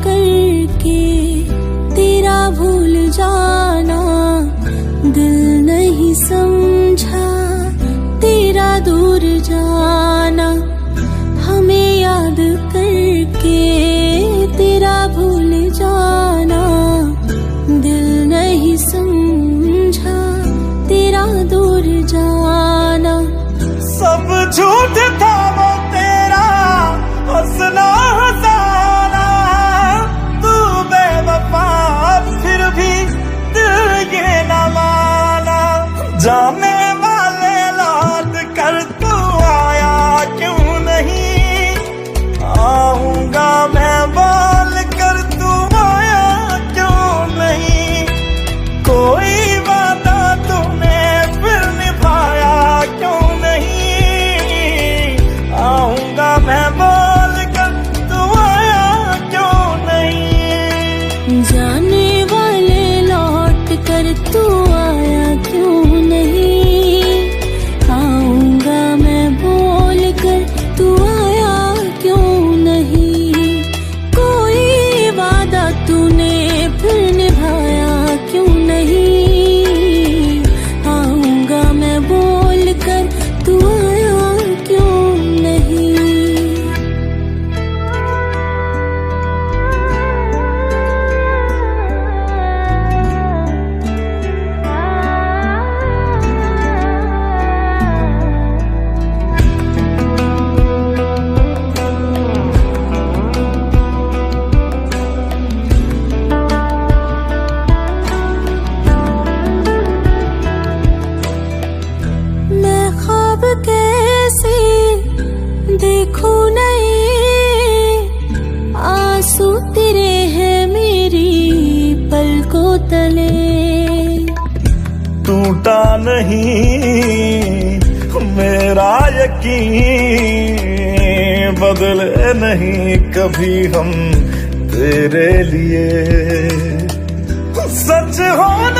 करके तेरा भूल जाना, दिल नहीं समझा तेरा दूर जाना। हमें याद करके तेरा भूल जाना, दिल नहीं समझा तेरा दूर जाना। सब झूठ था वो तेरा हंसना हंसाना, तू बेवफा फिर भी दिल ये न माना। जाने वाले लौट कर तू आया क्यों नहीं, आऊंगा मैं बोल कर तू आया क्यों नहीं। कोई वादा तूने फिर निभाया क्यों नहीं, आऊंगा मैं बोल कर तू आया क्यों नहीं। जाने वाले लौट कर तू आया क्यों नहीं, आऊंगा मैं बोल कर तू आया क्यों नहीं। कोई वादा तूने फिर निभाया क्यों नहीं, आऊंगा मैं बोल कर तू आया क्यों नहीं। मैं ख्वाब कैसे देखूं नहीं, आंसू तेरे हैं मेरी पलकों तले। टूटा नहीं मेरा यकीन, बदले नहीं कभी हम तेरे लिए। सच होना